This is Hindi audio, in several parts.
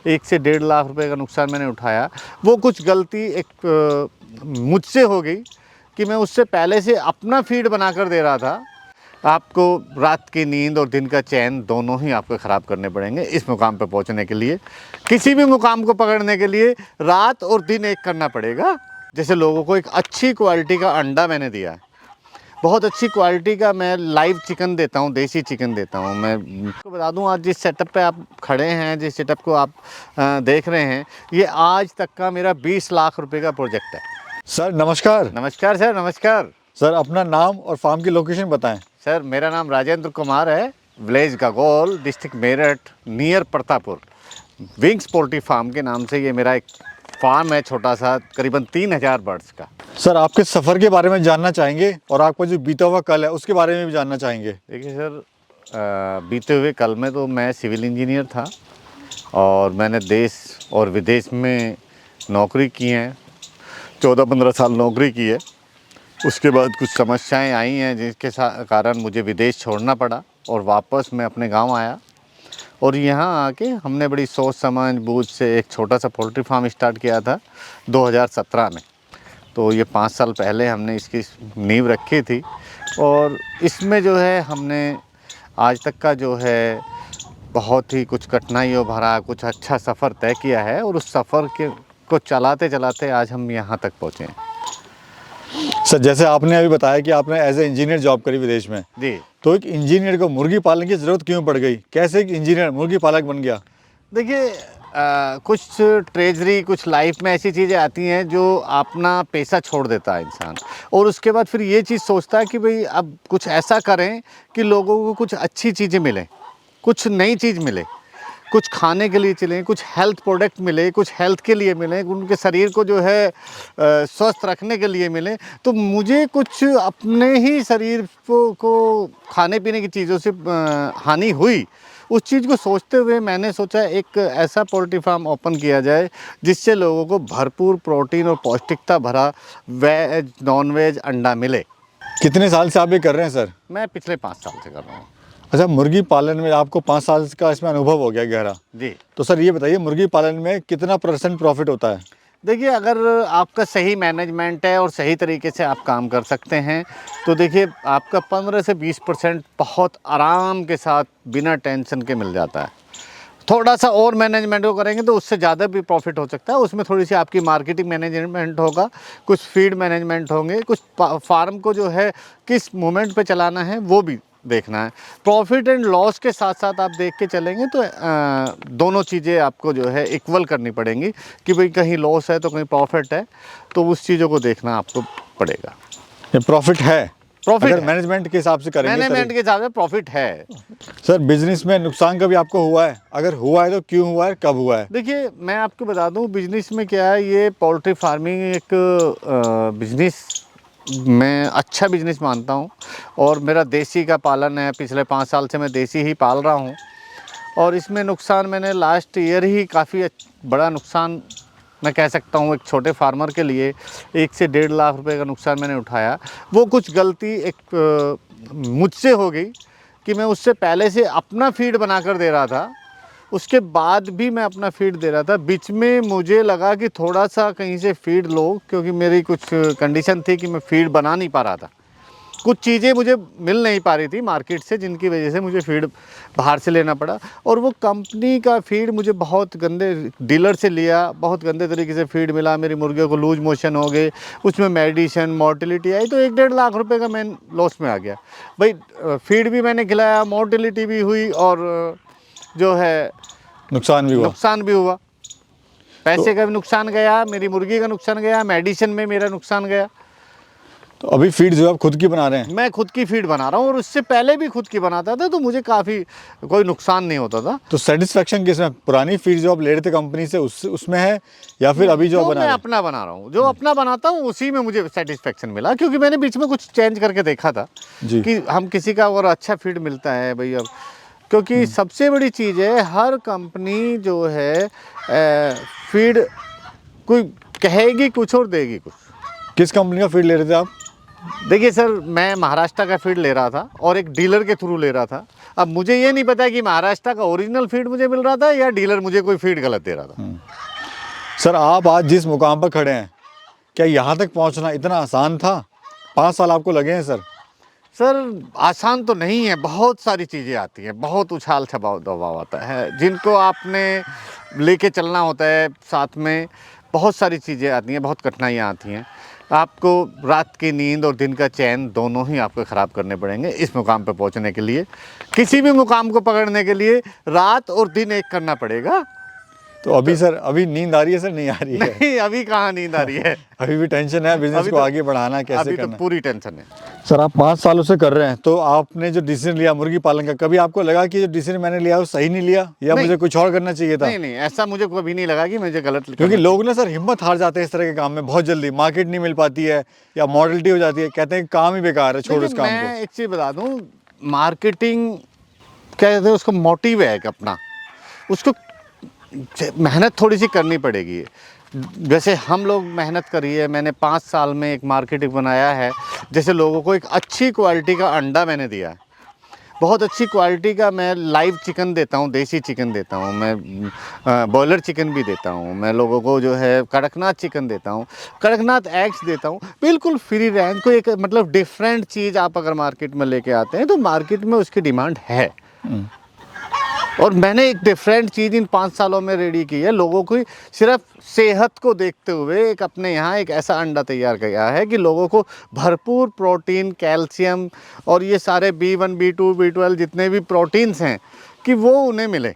1 से 1.5 लाख रुपए का नुकसान मैंने उठाया। वो कुछ गलती एक मुझसे हो गई कि मैं उससे पहले से अपना फीड बनाकर दे रहा था। आपको रात की नींद और दिन का चैन दोनों ही आपको ख़राब करने पड़ेंगे इस मुकाम पर पहुंचने के लिए। किसी भी मुकाम को पकड़ने के लिए रात और दिन एक करना पड़ेगा। जैसे लोगों को एक अच्छी क्वालिटी का अंडा मैंने दिया है, बहुत अच्छी क्वालिटी का मैं लाइव चिकन देता हूँ, देसी चिकन देता हूँ। मैं आपको बता दूँ, आज जिस सेटअप पे आप खड़े हैं, जिस सेटअप को आप देख रहे हैं, ये आज तक का मेरा 20 लाख रुपए का प्रोजेक्ट है। सर नमस्कार। नमस्कार सर, नमस्कार सर अपना नाम और फार्म की लोकेशन बताएं। सर मेरा नाम राजेंद्र कुमार है, village Gagol, district Meerut, near Pratappur. Wings poultry farm के नाम से ये मेरा एक फार्म है, छोटा सा, करीबन 3000 बर्ड्स का। सर आपके सफ़र के बारे में जानना चाहेंगे और आपका जो बीता हुआ कल है उसके बारे में भी जानना चाहेंगे। देखिए सर, बीते हुए कल में तो मैं सिविल इंजीनियर था और मैंने देश और विदेश में नौकरी की है, 14-15 साल नौकरी की है। उसके बाद कुछ समस्याएं आई हैं जिसके कारण मुझे विदेश छोड़ना पड़ा और वापस मैं अपने गांव आया और यहाँ आके हमने बड़ी सोच समझ बूझ से एक छोटा सा पोल्ट्री फार्म स्टार्ट किया था 2017 में। तो ये 5 साल पहले हमने इसकी नींव रखी थी और इसमें जो है हमने आज तक का जो है बहुत ही कुछ कठिनाइयों भरा कुछ अच्छा सफ़र तय किया है और उस सफ़र को चलाते चलाते आज हम यहाँ तक पहुँचे हैं। सर जैसे आपने अभी बताया कि आपने एज ए इंजीनियर जॉब करी विदेश में जी, तो एक इंजीनियर को मुर्गी पालन की ज़रूरत क्यों पड़ गई? कैसे एक इंजीनियर मुर्गी पालक बन गया? देखिए कुछ ट्रेजरी, कुछ लाइफ में ऐसी चीज़ें आती हैं जो अपना पैसा छोड़ देता है इंसान और उसके बाद फिर ये चीज़ सोचता है कि भाई अब कुछ ऐसा करें कि लोगों को कुछ अच्छी चीज़ें मिलें, कुछ नई चीज़ मिले, कुछ खाने के लिए चलें, कुछ हेल्थ प्रोडक्ट मिले, कुछ हेल्थ के लिए मिले, उनके शरीर को जो है स्वस्थ रखने के लिए मिले। तो मुझे कुछ अपने ही शरीर को खाने पीने की चीज़ों से हानि हुई। उस चीज़ को सोचते हुए मैंने सोचा एक ऐसा पोल्ट्री फार्म ओपन किया जाए जिससे लोगों को भरपूर प्रोटीन और पौष्टिकता भरा वेज, नॉन वेज अंडा मिले। कितने साल से आप ये कर रहे हैं सर? मैं पिछले 5 साल से कर रहा हूँ। अच्छा, मुर्गी पालन में आपको 5 साल का इसमें अनुभव हो गया गहरा। जी। तो सर ये बताइए मुर्गी पालन में कितना % प्रॉफिट होता है? देखिए, अगर आपका सही मैनेजमेंट है और सही तरीके से आप काम कर सकते हैं तो देखिए आपका 15 से 20% बहुत आराम के साथ बिना टेंशन के मिल जाता है। थोड़ा सा और मैनेजमेंट को करेंगे तो उससे ज़्यादा भी प्रॉफिट हो सकता है। उसमें थोड़ी सी आपकी मार्केटिंग मैनेजमेंट होगा, कुछ फीड मैनेजमेंट होंगे, कुछ फार्म को जो है किस मोमेंट पे चलाना है वो भी देखना है। प्रॉफिट एंड लॉस के साथ साथ आप देख के चलेंगे तो दोनों चीज़ें आपको जो है इक्वल करनी पड़ेंगी कि भाई कहीं लॉस है तो कहीं प्रॉफिट है, तो उस चीज़ों को देखना आपको पड़ेगा। ये प्रॉफिट है, प्रॉफिट अगर मैनेजमेंट के हिसाब से करेंगे। मैनेजमेंट के हिसाब से प्रॉफिट है। सर बिजनेस में नुकसान कभी आपको हुआ है? अगर हुआ है तो क्यों हुआ है, कब हुआ है? देखिए, मैं आपको बता दूं बिजनेस में क्या है, ये पोल्ट्री फार्मिंग एक बिजनेस मैं अच्छा बिजनेस मानता हूं और मेरा देसी का पालन है। पिछले 5 साल से मैं देसी ही पाल रहा हूं और इसमें नुकसान मैंने लास्ट ईयर ही काफ़ी बड़ा नुकसान मैं कह सकता हूँ, एक छोटे फार्मर के लिए 1 से 1.5 लाख रुपए का नुकसान मैंने उठाया। वो कुछ गलती एक मुझसे हो गई कि मैं उससे पहले से अपना फीड बनाकर दे रहा था, उसके बाद भी मैं अपना फीड दे रहा था। बीच में मुझे लगा कि थोड़ा सा कहीं से फीड लो, क्योंकि मेरी कुछ कंडीशन थी कि मैं फीड बना नहीं पा रहा था। कुछ चीज़ें मुझे मिल नहीं पा रही थी मार्केट से, जिनकी वजह से मुझे फीड बाहर से लेना पड़ा और वो कंपनी का फीड मुझे बहुत गंदे डीलर से लिया, बहुत गंदे तरीके से फीड मिला। मेरी मुर्गियों को लूज मोशन हो गए, उसमें मेडिसिन मोर्टिलिटी आई, तो 1-1.5 लाख रुपए का मैं लॉस में आ गया। भाई फीड भी मैंने खिलाया, मोर्टिलिटी भी हुई और जो है नुकसान भी हुआ। पैसे का भी नुकसान गया, मेरी मुर्गी का नुकसान गया, मेडिसिन में मेरा नुकसान गया। तो अभी फीड जो आप खुद की बना रहे हैं? मैं खुद की फीड बना रहा हूँ और उससे पहले भी खुद की बनाता था, तो मुझे काफ़ी कोई नुकसान नहीं होता था। तो सेटिस्फेक्शन किसमें? पुरानी फीड जो आप ले रहे थे कंपनी से उसमें है या फिर अभी जो बना मैं अपना बना रहा हूँ, जो अपना बनाता हूँ उसी में मुझे सेटिस्फेक्शन मिला, क्योंकि मैंने बीच में कुछ चेंज करके देखा था जी। कि हम किसी का और अच्छा फीड मिलता है भाई। अब क्योंकि सबसे बड़ी चीज़ है, हर कंपनी जो है फीड कोई कहेगी कुछ और देगी कुछ। किस कंपनी का फीड ले रहे थे आप? देखिए सर, मैं महाराष्ट्र का फीड ले रहा था और एक डीलर के थ्रू ले रहा था। अब मुझे ये नहीं पता कि महाराष्ट्र का ओरिजिनल फीड मुझे मिल रहा था या डीलर मुझे कोई फीड गलत दे रहा था। सर आप आज जिस मुकाम पर खड़े हैं, क्या यहाँ तक पहुँचना इतना आसान था? 5 साल आपको लगे हैं सर। सर आसान तो नहीं है, बहुत सारी चीज़ें आती हैं, बहुत उछाल छपाव दबाव आता है जिनको आपने लेके चलना होता है साथ में। बहुत सारी चीज़ें आती हैं, बहुत कठिनाइयाँ आती हैं। आपको रात की नींद और दिन का चैन दोनों ही आपको ख़राब करने पड़ेंगे इस मुकाम पे पहुंचने के लिए। किसी भी मुकाम को पकड़ने के लिए रात और दिन एक करना पड़ेगा। तो अभी सर अभी नींद आ रही है सर? नहीं आ रही है? नहीं, अभी कहाँ नींद आ रही है। अभी भी टेंशन है बिजनेस को आगे बढ़ाना है, कैसे अभी करना तो पूरी टेंशन है। सर आप 5 सालों से कर रहे हैं, तो आपने जो डिसीजन लिया मुर्गी पालन का, कभी आपको लगा कि जो डिसीजन मैंने लिया वो सही नहीं लिया या मुझे कुछ और करना चाहिए था? नहीं नहीं, ऐसा मुझे कभी नहीं लगा कि मुझे गलत। क्योंकि लोग ना सर हिम्मत हार जाते हैं इस तरह के काम में बहुत जल्दी, मार्केट नहीं मिल पाती है या मॉडलिटी हो जाती है, कहते हैं काम ही बेकार है, छोड़ो इस काम को। मैं एक चीज़ बता दूं, मार्केटिंग क्या कहते हैं उसको, मोटिव है एक अपना, उसको मेहनत थोड़ी सी करनी पड़ेगी। जैसे हम लोग मेहनत करी है, मैंने 5 साल में एक मार्केटिंग बनाया है। जैसे लोगों को एक अच्छी क्वालिटी का अंडा मैंने दिया है, बहुत अच्छी क्वालिटी का मैं लाइव चिकन देता हूँ, देसी चिकन देता हूँ मैं, बॉयलर चिकन भी देता हूँ मैं लोगों को, जो है कड़कनाथ चिकन देता हूँ, कड़कनाथ एग्स देता हूँ, बिल्कुल फ्री रेंज। को एक मतलब डिफरेंट चीज़ आप अगर मार्केट में लेके आते हैं तो मार्केट में उसकी डिमांड है। और मैंने एक डिफरेंट चीज़ इन 5 सालों में रेडी की है। लोगों की सिर्फ सेहत को देखते हुए एक अपने यहाँ एक ऐसा अंडा तैयार किया है कि लोगों को भरपूर प्रोटीन, कैल्शियम और ये सारे B1, B2, B12 जितने भी प्रोटीन्स हैं कि वो उन्हें मिले।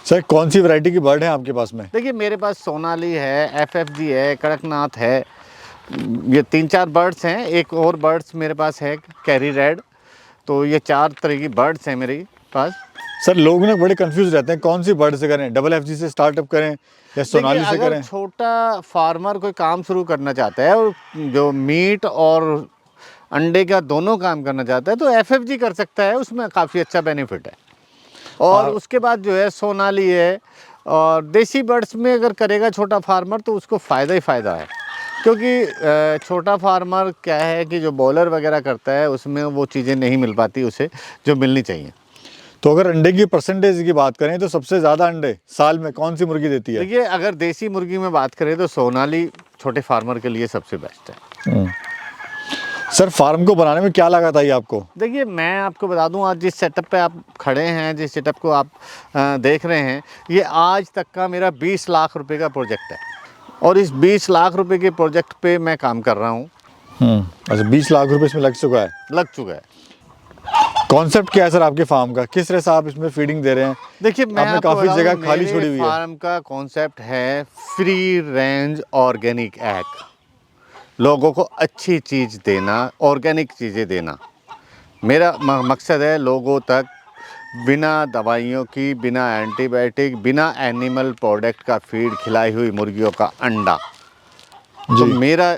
सर कौन सी वैरायटी की बर्ड है आपके पास में? देखिए मेरे पास सोनाली है, FFG है, कड़कनाथ है, ये 3-4 बर्ड्स हैं। एक और बर्ड्स मेरे पास है कैरी रेड। तो ये 4 तरह की बर्ड्स हैं मेरे पास। सर लोग ना बड़े कंफ्यूज रहते हैं, कौन सी बर्ड से करें, FFG से स्टार्टअप करें या सोनाली से करें? छोटा फार्मर कोई काम शुरू करना चाहता है और जो मीट और अंडे का दोनों काम करना चाहता है तो FFG कर सकता है, उसमें काफ़ी अच्छा बेनिफिट है। और उसके बाद जो है सोनाली है। और देसी बर्ड्स में अगर करेगा छोटा फार्मर तो उसको फ़ायदा ही फ़ायदा है, क्योंकि छोटा फार्मर क्या है कि जो बॉयलर वगैरह करता है उसमें वो चीज़ें नहीं मिल पाती उसे जो मिलनी चाहिए। तो अगर अंडे की परसेंटेज की बात करें तो सबसे ज़्यादा अंडे साल में कौन सी मुर्गी देती है? देखिए अगर देसी मुर्गी में बात करें तो सोनाली छोटे फार्मर के लिए सबसे बेस्ट है। सर फार्म को बनाने में क्या लागत आई आपको? देखिए मैं आपको बता दूं, आज जिस सेटअप पे आप खड़े हैं, जिस सेटअप को आप देख रहे हैं, ये आज तक का मेरा 20 लाख रुपए का प्रोजेक्ट है। और इस 20 लाख रुपए के प्रोजेक्ट पे मैं काम कर रहा हूँ। अच्छा 20 लाख रुपए इसमें लग चुका है? लग चुका है। कॉन्सेप्ट क्या है सर आपके फार्म का, किस तरह से आप इसमें फीडिंग दे रहे हैं? देखिए मैं आपने काफ़ी जगह खाली छोड़ी हुई है। फार्म का कॉन्सेप्ट है फ्री रेंज ऑर्गेनिक एग, लोगों को अच्छी चीज़ देना, ऑर्गेनिक चीज़ें देना। मेरा मकसद है लोगों तक बिना दवाइयों की, बिना एंटीबायोटिक, बिना एनिमल प्रोडक्ट का फीड खिलाई हुई मुर्गियों का अंडा। तो मेरा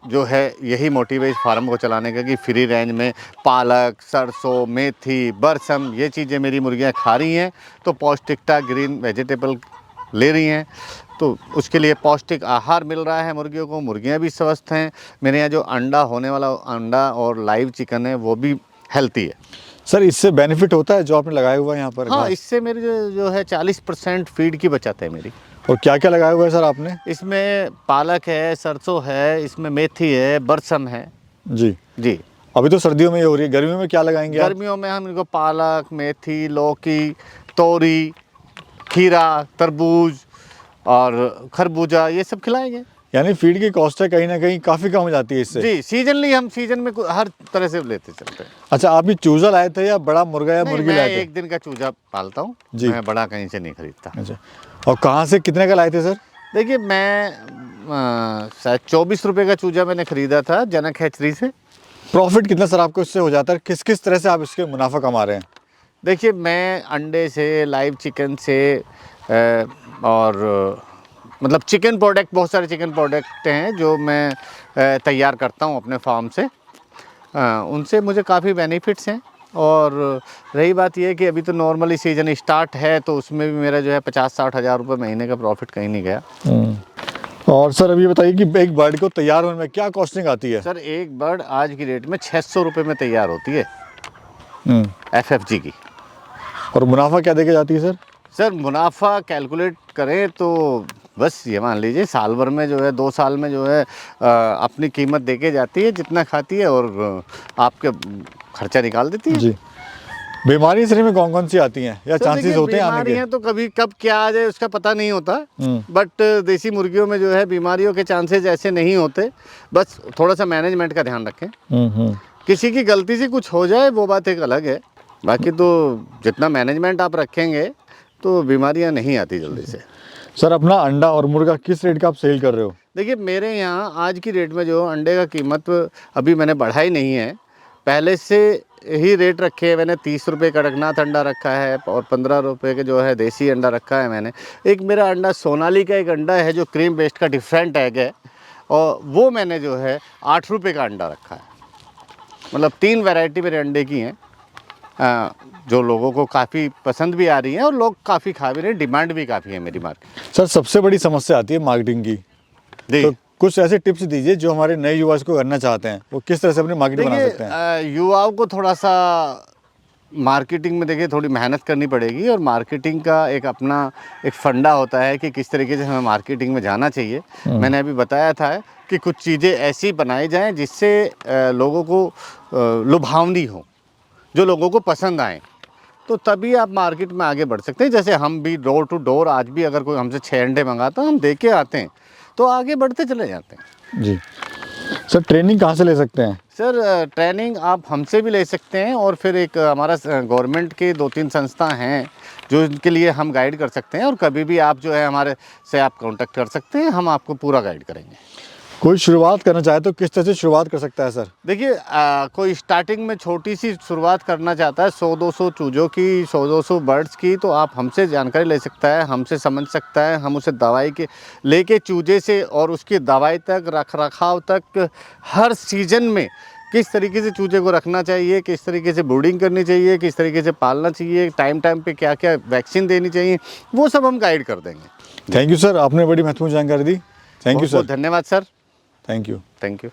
जो है यही मोटिव है इस फार्म को चलाने का कि फ्री रेंज में पालक, सरसों, मेथी, बरसम ये चीज़ें मेरी मुर्गियां खा रही हैं तो पौष्टिकता, ग्रीन वेजिटेबल ले रही हैं, तो उसके लिए पौष्टिक आहार मिल रहा है मुर्गियों को, मुर्गियां भी स्वस्थ हैं। मेरे यहाँ जो अंडा होने वाला अंडा और लाइव चिकन है वो भी हेल्थी है। सर इससे बेनिफिट होता है जो आपने लगाया हुआ है यहाँ पर? हाँ, इससे मेरी जो है 40% फीड की बचत है मेरी। और क्या क्या लगाया हुआ है सर आपने? इसमें पालक है, सरसों है, इसमें मेथी है, बरसम है। जी जी। अभी तो सर्दियों में ये हो रही है, गर्मियों में क्या लगाएंगे? गर्मियों में हम इनको पालक, मेथी, लौकी, तोरी, खीरा, तरबूज और खरबूजा ये सब खिलाएंगे। यानी फीड की कॉस्ट है कहीं ना कहीं काफ़ी कम हो जाती है इससे? जी, सीजनली हम सीजन में हर तरह से लेते चलते हैं। अच्छा आप ये चूजा लाए थे या बड़ा मुर्गा या मुर्गी लाए थे? मैं एक दिन का चूजा पालता हूँ जी, मैं बड़ा कहीं से नहीं खरीदता। अच्छा, और कहाँ से कितने का लाए थे सर? देखिए मैं शायद 24 रुपये का चूजा मैंने खरीदा था जनक हैचरी से। प्रॉफिट कितना सर आपको इससे हो जाता है, किस किस तरह से आप इसके मुनाफा कमा रहे हैं? देखिए मैं अंडे से, लाइव चिकन से और मतलब चिकन प्रोडक्ट, बहुत सारे चिकन प्रोडक्ट हैं जो मैं तैयार करता हूँ अपने फार्म से, उनसे मुझे काफ़ी बेनिफिट्स हैं। और रही बात यह कि अभी तो नॉर्मली सीज़न स्टार्ट है तो उसमें भी मेरा जो है 50-60 हज़ार रुपये महीने का प्रॉफिट कहीं नहीं गया। और सर अभी बताइए कि एक बर्ड को तैयार होने में क्या कॉस्टिंग आती है? सर एक बर्ड आज की डेट में 600 रुपये में तैयार होती है FFG की। और मुनाफा क्या देके जाती है सर? सर मुनाफा कैलकुलेट करें तो बस ये मान लीजिए साल भर में जो है 2 साल में जो है अपनी कीमत देके जाती है जितना खाती है, और आपके खर्चा निकाल देती है जी। बीमारी शरीर में कौन कौन सी आती हैं या सर चांसेस देखिए, होते हैं आने बीमारियां के? तो कभी कब क्या आ जाए उसका पता नहीं होता, हम्म। बट देसी मुर्गियों में जो है बीमारियों के चांसेस ऐसे नहीं होते। बस थोड़ा सा मैनेजमेंट का ध्यान रखें। किसी की गलती से कुछ हो जाए वो बात एक अलग है, बाकी तो जितना मैनेजमेंट आप रखेंगे तो बीमारियां नहीं आती जल्दी से। सर अपना अंडा और मुर्गा किस रेट का आप सेल कर रहे हो? देखिए मेरे यहाँ आज की रेट में जो अंडे का कीमत अभी मैंने बढ़ाई नहीं है, पहले से ही रेट रखे हैं मैंने। 30 रुपये कड़कनाथ अंडा रखा है और 15 रुपये के जो है देसी अंडा रखा है मैंने। एक मेरा अंडा सोनाली का एक अंडा है जो क्रीम बेस्ड का डिफरेंट एग है, और वो मैंने जो है 8 रुपये का अंडा रखा है। मतलब 3 वैरायटी मेरे अंडे की हैं, जो लोगों को काफ़ी पसंद भी आ रही है और लोग काफ़ी खा भी रहे हैं, डिमांड भी काफ़ी है मेरी मार्केट। सर सबसे बड़ी समस्या आती है मार्केटिंग की, तो कुछ ऐसे टिप्स दीजिए जो हमारे नए युवा इसको करना चाहते हैं, वो किस तरह से अपनी मार्केट बना सकते हैं? युवाओं को थोड़ा सा मार्केटिंग में देखिए थोड़ी मेहनत करनी पड़ेगी, और मार्केटिंग का एक अपना एक फंडा होता है कि किस तरीके से हमें मार्केटिंग में जाना चाहिए। मैंने अभी बताया था कि कुछ चीज़ें ऐसी बनाई जाएं जिससे लोगों को लुभावनी हो, जो लोगों को पसंद आए, तो तभी आप मार्केट में आगे बढ़ सकते हैं। जैसे हम भी डोर टू डोर आज भी अगर कोई हमसे 6 अंडे मंगाता है हम दे के आते हैं, तो आगे बढ़ते चले जाते हैं। जी। सर ट्रेनिंग कहाँ से ले सकते हैं? सर ट्रेनिंग आप हमसे भी ले सकते हैं, और फिर एक हमारा गवर्नमेंट के 2-3 संस्था हैं जो इनके लिए हम गाइड कर सकते हैं, और कभी भी आप जो है हमारे से आप कांटेक्ट कर सकते हैं, हम आपको पूरा गाइड करेंगे। कोई शुरुआत करना चाहे तो किस तरह से शुरुआत कर सकता है सर? देखिए कोई स्टार्टिंग में छोटी सी शुरुआत करना चाहता है 100-200 चूज़ों की, 100-200 बर्ड्स की, तो आप हमसे जानकारी ले सकता है, हमसे समझ सकता है। हम उसे दवाई के लेके चूजे से और उसकी दवाई तक, रख रखाव तक, हर सीज़न में किस तरीके से चूजे को रखना चाहिए, किस तरीके से ब्रूडिंग करनी चाहिए, किस तरीके से पालना चाहिए, टाइम टाइम पे क्या क्या वैक्सीन देनी चाहिए, वो सब हम गाइड कर देंगे। थैंक यू सर, आपने बड़ी महत्वपूर्ण जानकारी दी। Thank you sir. धन्यवाद sir. Thank you. Thank you.